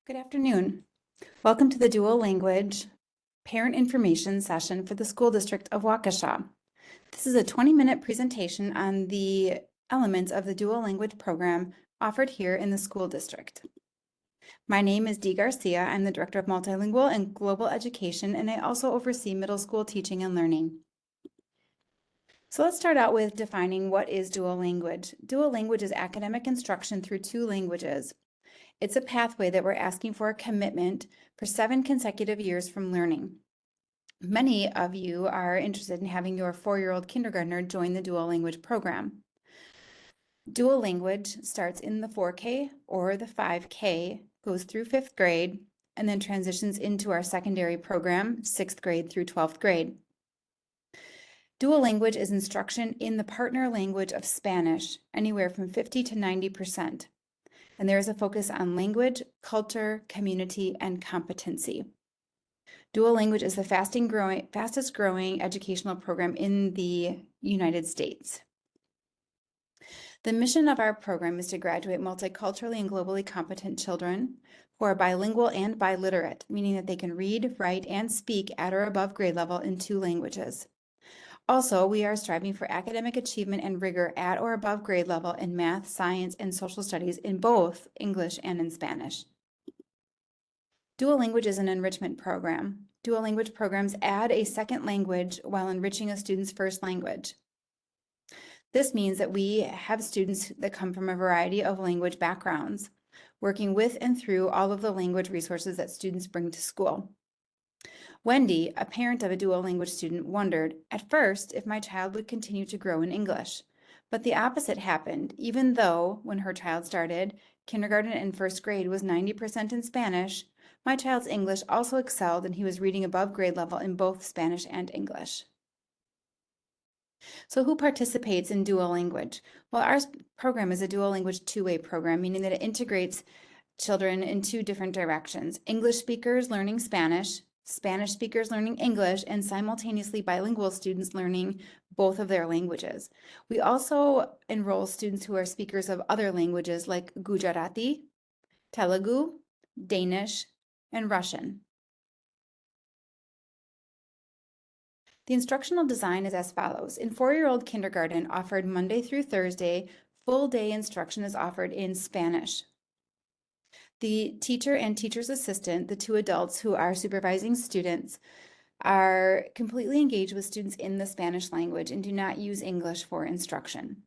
Good afternoon. Welcome to the Dual Language Parent Information Session for the School District of Waukesha. This is a 20-minute presentation on the elements of the Dual Language program offered here in the school district. My name is Dee Garcia. I'm the Director of Multilingual and Global Education, and I also oversee middle school teaching and learning. So let's start out with defining what is dual language. Dual language is academic instruction through two languages. It's a pathway that we're asking for a commitment for 7 consecutive years from learning. Many of you are interested in having your 4-year-old kindergartner join the dual language program. Dual language starts in the 4K or the 5K, goes through 5th grade, and then transitions into our secondary program, 6th grade through 12th grade. Dual language is instruction in the partner language of Spanish, anywhere from 50 to 90%. And there is a focus on language, culture, community, and competency. Dual language is the fastest growing educational program in the United States. The mission of our program is to graduate multiculturally and globally competent children who are bilingual and biliterate, meaning that they can read, write, and speak at or above grade level in 2 languages. Also, we are striving for academic achievement and rigor at or above grade level in math, science, and social studies in both English and in Spanish. Dual language is an enrichment program. Dual language programs add a second language while enriching a student's first language. This means that we have students that come from a variety of language backgrounds, working with and through all of the language resources that students bring to school. Wendy, a parent of a dual language student, wondered at first if my child would continue to grow in English. But the opposite happened, even though when her child started, kindergarten and 1st grade was 90% in Spanish, my child's English also excelled and he was reading above grade level in both Spanish and English. So who participates in dual language? Well, our program is a dual language 2-way program, meaning that it integrates children in 2 different directions. English speakers learning Spanish, Spanish speakers learning English, and simultaneously bilingual students learning both of their languages. We also enroll students who are speakers of other languages like Gujarati, Telugu, Danish, and Russian. The instructional design is as follows. In 4-year-old kindergarten, offered Monday through Thursday, full day instruction is offered in Spanish. The teacher and teacher's assistant, the 2 adults who are supervising students, are completely engaged with students in the Spanish language and do not use English for instruction.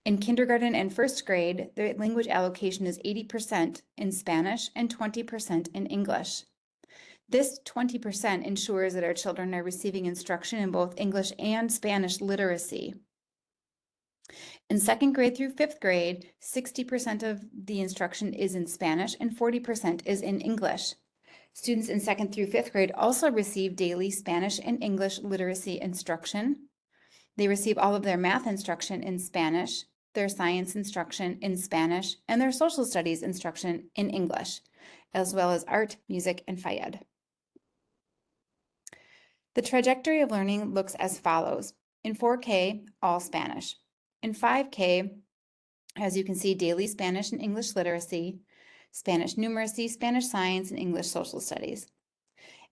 In kindergarten and 1st grade, the language allocation is 80% in Spanish and 20% in English. This 20% ensures that our children are receiving instruction in both English and Spanish literacy. In 2nd grade through 5th grade, 60% of the instruction is in Spanish and 40% is in English. Students in 2nd through 5th grade also receive daily Spanish and English literacy instruction. They receive all of their math instruction in Spanish, their science instruction in Spanish, and their social studies instruction in English, as well as art, music, and phys ed. The trajectory of learning looks as follows. In 4K, all Spanish. In 5K, as you can see, daily Spanish and English literacy, Spanish numeracy, Spanish science, and English social studies.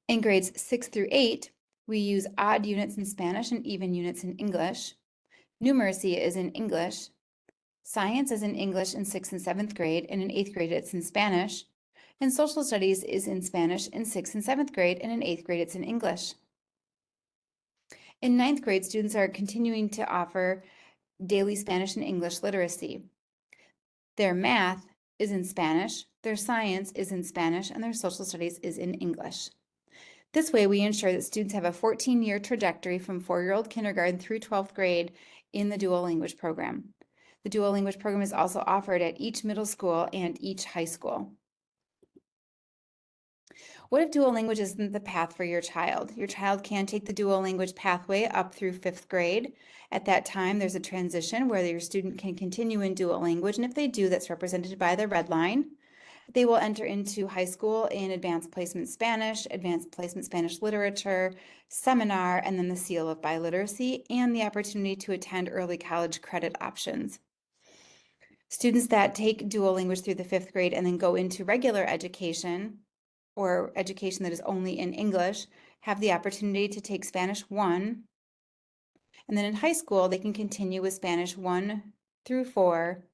In grades 6 through 8, we use odd units in Spanish and even units in English. Numeracy is in English. Science is in English in 6th and 7th grade, and in 8th grade it's in Spanish. And social studies is in Spanish in 6th and 7th grade, and in 8th grade it's in English. In 9th grade, students are continuing to offer daily Spanish and English literacy. Their math is in Spanish, their science is in Spanish, and their social studies is in English. This way, we ensure that students have a 14-year trajectory from 4-year-old kindergarten through 12th grade in the dual language program. The dual language program is also offered at each middle school and each high school. What if dual language isn't the path for your child? Your child can take the dual language pathway up through 5th grade. At that time, there's a transition where your student can continue in dual language, and if they do, that's represented by the red line. They will enter into high school in Advanced Placement Spanish, Advanced Placement Spanish Literature, Seminar, and then the Seal of Biliteracy, and the opportunity to attend early college credit options. Students that take dual language through the 5th grade and then go into regular education or education that is only in English have the opportunity to take Spanish 1. And then in high school, they can continue with Spanish 1 through 4,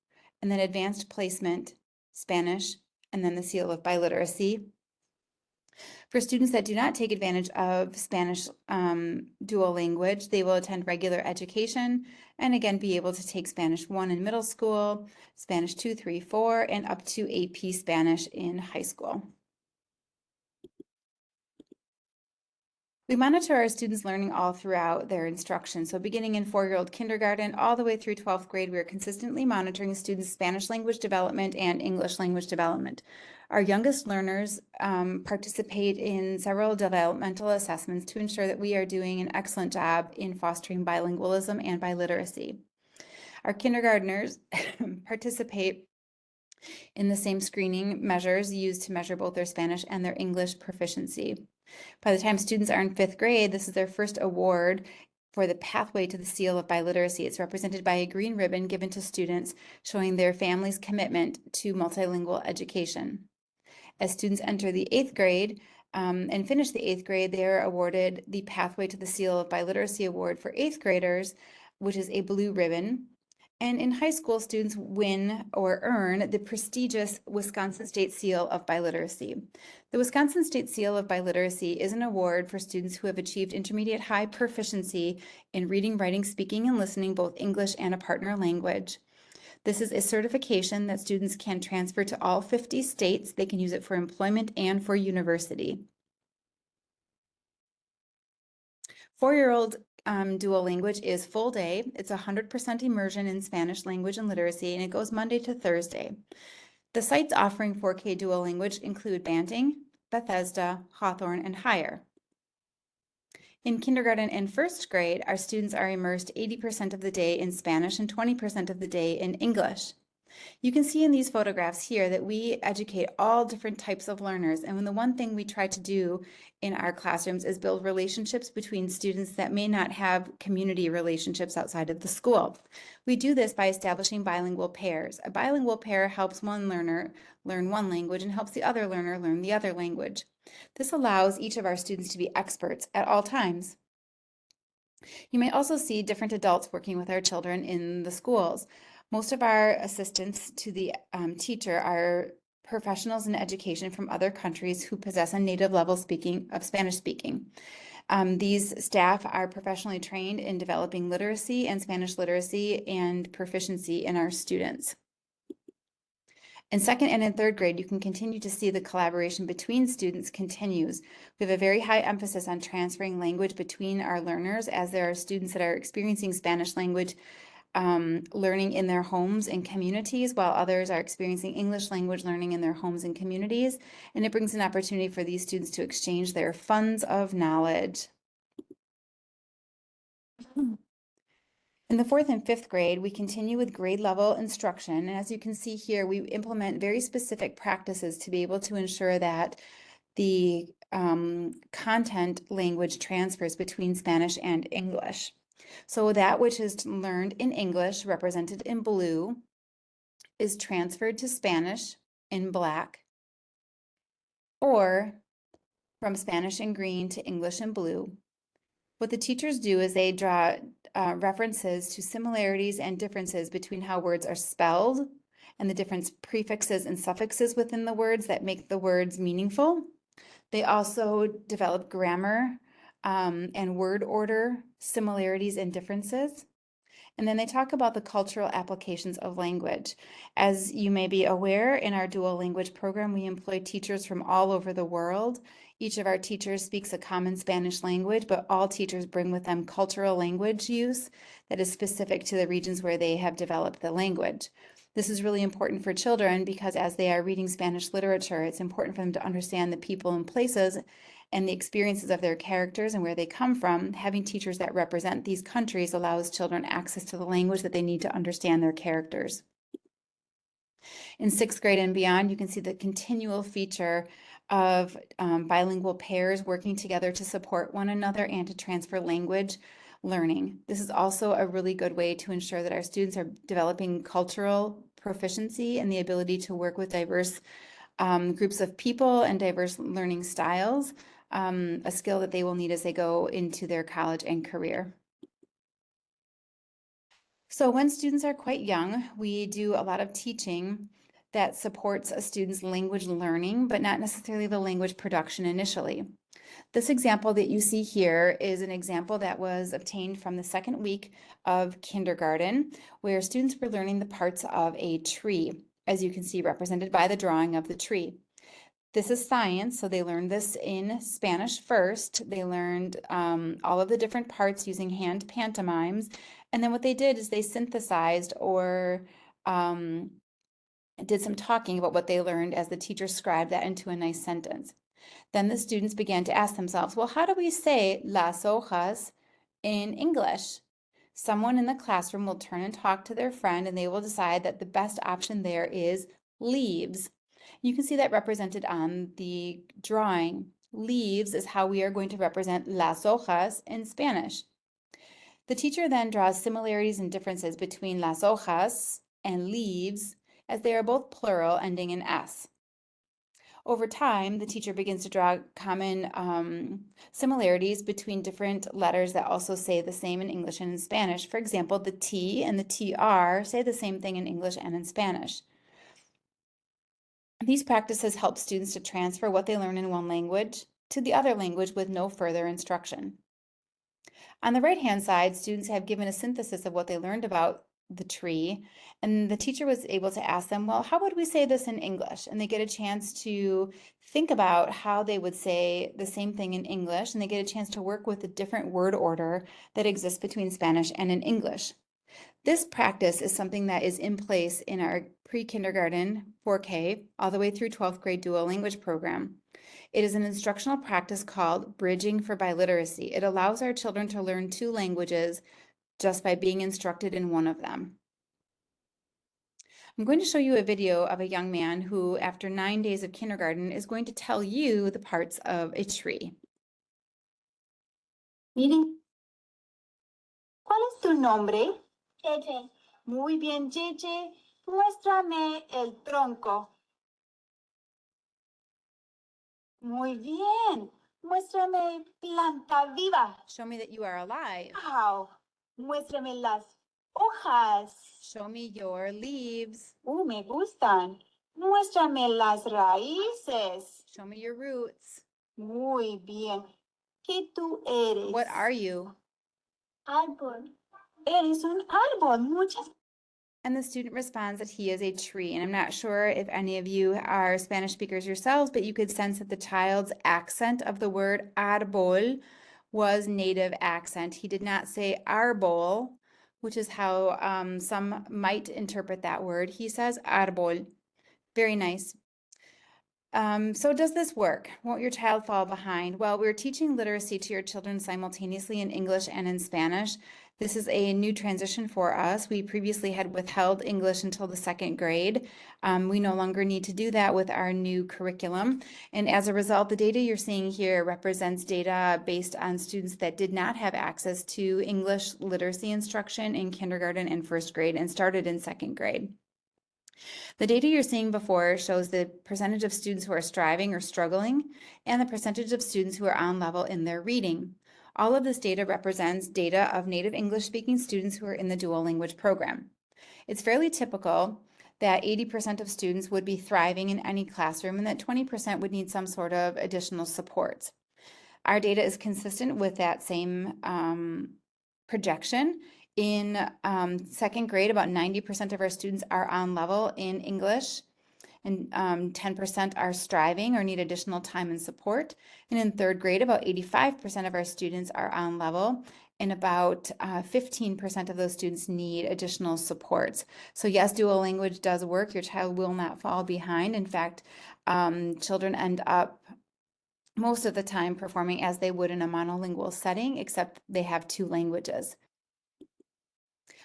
and then advanced placement, Spanish, and then the seal of biliteracy. For students that do not take advantage of Spanish dual language, they will attend regular education and again be able to take Spanish 1 in middle school, Spanish 2, 3, 4, and up to AP Spanish in high school. We monitor our students' learning all throughout their instruction. So beginning in 4-year-old kindergarten all the way through 12th grade, we are consistently monitoring students' Spanish language development and English language development. Our youngest learners participate in several developmental assessments to ensure that we are doing an excellent job in fostering bilingualism and biliteracy. Our kindergartners participate in the same screening measures used to measure both their Spanish and their English proficiency. By the time students are in 5th grade, this is their first award for the pathway to the seal of biliteracy. It's represented by a green ribbon given to students showing their family's commitment to multilingual education. As students enter the 8th grade and finish the 8th grade, they are awarded the Pathway to the Seal of Biliteracy Award for 8th graders, which is a blue ribbon. And in high school, students win or earn the prestigious Wisconsin State Seal of Biliteracy. The Wisconsin State Seal of Biliteracy is an award for students who have achieved intermediate high proficiency in reading, writing, speaking, and listening, both English and a partner language. This is a certification that students can transfer to all 50 states. They can use it for employment and for university. 4-year-old dual language is full day. It's 100% immersion in Spanish language and literacy, and it goes Monday to Thursday. The sites offering 4K dual language include Banting, Bethesda, Hawthorne, and higher. In kindergarten and 1st grade, our students are immersed 80% of the day in Spanish and 20% of the day in English. You can see in these photographs here that we educate all different types of learners. And the one thing we try to do in our classrooms is build relationships between students that may not have community relationships outside of the school. We do this by establishing bilingual pairs. A bilingual pair helps one learner learn one language and helps the other learner learn the other language. This allows each of our students to be experts at all times. You may also see different adults working with our children in the schools. Most of our assistants to the teacher are professionals in education from other countries who possess a native level of Spanish speaking. These staff are professionally trained in developing literacy and Spanish literacy and proficiency in our students. In 2nd and in 3rd grade, you can continue to see the collaboration between students continues. We have a very high emphasis on transferring language between our learners, as there are students that are experiencing Spanish language learning in their homes and communities, while others are experiencing English language learning in their homes and communities. And it brings an opportunity for these students to exchange their funds of knowledge. In the 4th and 5th grade, we continue with grade level instruction. And as you can see here, we implement very specific practices to be able to ensure that the content language transfers between Spanish and English. So that which is learned in English, represented in blue, is transferred to Spanish in black, or from Spanish in green to English in blue. What the teachers do is they draw references to similarities and differences between how words are spelled and the different prefixes and suffixes within the words that make the words meaningful. They also develop grammar and word order similarities and differences. And then they talk about the cultural applications of language. As you may be aware, in our dual language program, we employ teachers from all over the world. Each of our teachers speaks a common Spanish language, but all teachers bring with them cultural language use that is specific to the regions where they have developed the language. This is really important for children because as they are reading Spanish literature, it's important for them to understand the people and places and the experiences of their characters and where they come from. Having teachers that represent these countries allows children access to the language that they need to understand their characters. In 6th grade and beyond, you can see the continual feature of bilingual pairs working together to support one another and to transfer language learning. This is also a really good way to ensure that our students are developing cultural proficiency and the ability to work with diverse groups of people and diverse learning styles, a skill that they will need as they go into their college and career. So when students are quite young, we do a lot of teaching that supports a student's language learning, but not necessarily the language production initially. This example that you see here is an example that was obtained from the second week of kindergarten, where students were learning the parts of a tree, as you can see represented by the drawing of the tree. This is science, so they learned this in Spanish first. They learned all of the different parts using hand pantomimes. And then what they did is they synthesized or did some talking about what they learned as the teacher scribed that into a nice sentence. Then the students began to ask themselves, well, how do we say las hojas in English? Someone in the classroom will turn and talk to their friend, and they will decide that the best option there is leaves. You can see that represented on the drawing. Leaves is how we are going to represent las hojas in Spanish. The teacher then draws similarities and differences between las hojas and leaves, as they are both plural ending in S. Over time, the teacher begins to draw common similarities between different letters that also say the same in English and in Spanish. For example, the T and the TR say the same thing in English and in Spanish. These practices help students to transfer what they learn in one language to the other language with no further instruction. On the right-hand side, students have given a synthesis of what they learned about the tree, and the teacher was able to ask them, well, how would we say this in English? And they get a chance to think about how they would say the same thing in English, and they get a chance to work with the different word order that exists between Spanish and in English. This practice is something that is in place in our pre-kindergarten 4K all the way through 12th grade dual language program. It is an instructional practice called Bridging for Biliteracy. It allows our children to learn two languages just by being instructed in one of them. I'm going to show you a video of a young man who, after 9 days of kindergarten, is going to tell you the parts of a tree. Miren, ¿cuál es tu nombre? Cheche. Muy bien, Cheche. Muéstrame el tronco. Muy bien. Muéstrame planta viva. Show me that you are alive. Wow. Muéstrame las hojas. Show me your leaves. Me gustan. Muéstrame las raíces. Show me your roots. Muy bien. ¿Qué tú eres? What are you? Árbol. Eres un árbol. Muchas And the student responds that he is a tree. And I'm not sure if any of you are Spanish speakers yourselves, but you could sense that the child's accent of the word árbol was native accent. He did not say árbol, which is how some might interpret that word. He says árbol. Very nice. So does this work? Won't your child fall behind? Well, we're teaching literacy to your children simultaneously in English and in Spanish. This is a new transition for us. We previously had withheld English until the second grade. We no longer need to do that with our new curriculum. And as a result, the data you're seeing here represents data based on students that did not have access to English literacy instruction in kindergarten and first grade and started in second grade. The data you're seeing before shows the percentage of students who are striving or struggling and the percentage of students who are on level in their reading. All of this data represents data of native English speaking students who are in the dual language program. It's fairly typical that 80% of students would be thriving in any classroom and that 20% would need some sort of additional supports. Our data is consistent with that same projection. In second grade, about 90% of our students are on level in English, and 10% are striving or need additional time and support. And in third grade, about 85% of our students are on level, and about 15% of those students need additional supports. So yes, dual language does work. Your child will not fall behind. In fact, children end up most of the time performing as they would in a monolingual setting, except they have two languages.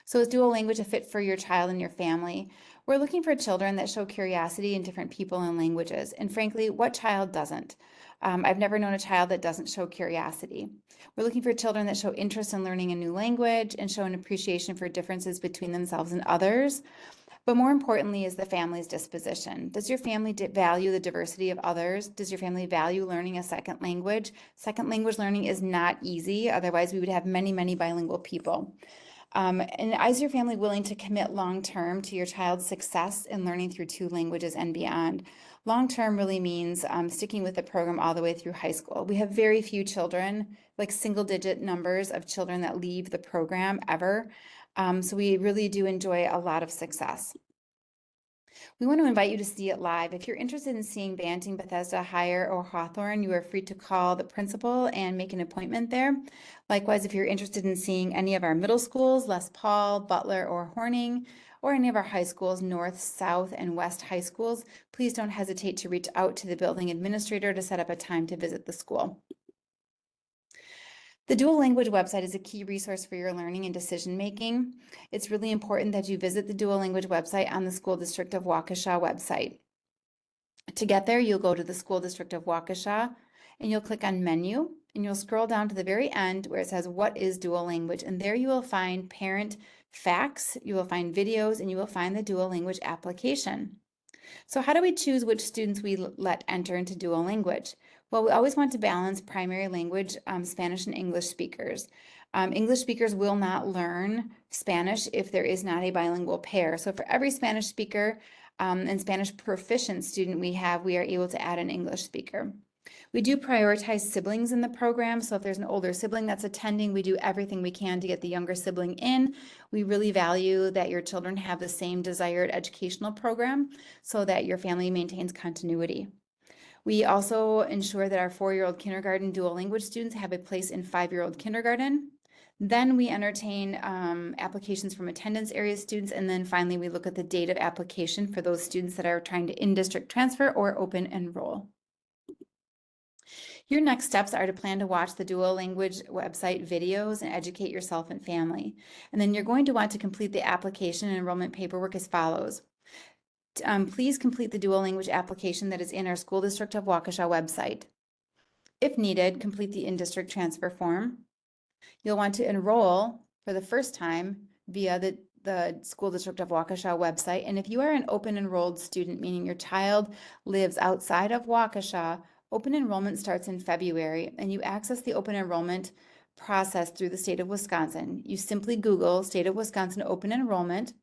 So is dual language a fit for your child and your family? We're looking for children that show curiosity in different people and languages. And frankly, what child doesn't? I've never known a child that doesn't show curiosity. We're looking for children that show interest in learning a new language and show an appreciation for differences between themselves and others. But more importantly is the family's disposition. Does your family value the diversity of others? Does your family value learning a second language? Second language learning is not easy. Otherwise, we would have many, many bilingual people. And is your family willing to commit long-term to your child's success in learning through two languages and beyond? Long-term really means sticking with the program all the way through high school. We have very few children, like single-digit numbers of children that leave the program ever. So we really do enjoy a lot of success. We want to invite you to see it live. If you're interested in seeing Banting, Bethesda, Higher, or Hawthorne, you are free to call the principal and make an appointment there. Likewise, if you're interested in seeing any of our middle schools, Les Paul, Butler, or Horning, or any of our high schools, North, South, and West high schools, please don't hesitate to reach out to the building administrator to set up a time to visit the school. The dual language website is a key resource for your learning and decision making. It's really important that you visit the dual language website on the School District of Waukesha website. To get there, you'll go to the School District of Waukesha and you'll click on Menu and you'll scroll down to the very end where it says What is dual language? And there you will find parent facts, you will find videos, and you will find the dual language application. So how do we choose which students we let enter into dual language? Well, we always want to balance primary language, Spanish and English speakers. English speakers will not learn Spanish if there is not a bilingual pair. So for every Spanish speaker and Spanish proficient student we have, we are able to add an English speaker. We do prioritize siblings in the program. So if there's an older sibling that's attending, we do everything we can to get the younger sibling in. We really value that your children have the same desired educational program so that your family maintains continuity. We also ensure that our 4-year-old kindergarten dual language students have a place in 5-year-old kindergarten. Then we entertain applications from attendance area students, and then finally we look at the date of application for those students that are trying to in-district transfer or open enroll. Your next steps are to plan to watch the dual language website videos and educate yourself and family. And then you're going to want to complete the application and enrollment paperwork as follows. Please complete the dual language application that is in our School District of Waukesha website. If needed, complete the in-district transfer form. You'll want to enroll for the first time via the School District of Waukesha website. And if you are an open enrolled student, meaning your child lives outside of Waukesha, open enrollment starts in February, and you access the open enrollment process through the state of Wisconsin. You simply Google State of Wisconsin open enrollment,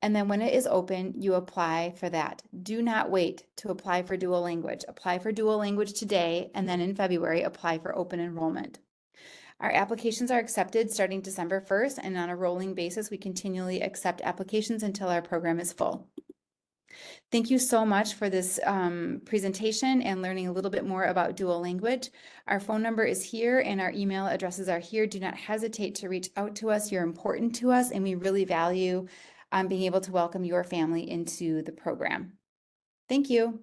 and then when it is open, you apply for that. Do not wait to apply for dual language. Apply for dual language today, and then in February, apply for open enrollment. Our applications are accepted starting December 1st, and on a rolling basis, we continually accept applications until our program is full. Thank you so much for this presentation and learning a little bit more about dual language. Our phone number is here and our email addresses are here. Do not hesitate to reach out to us. You're important to us, and we really value being able to welcome your family into the program. Thank you.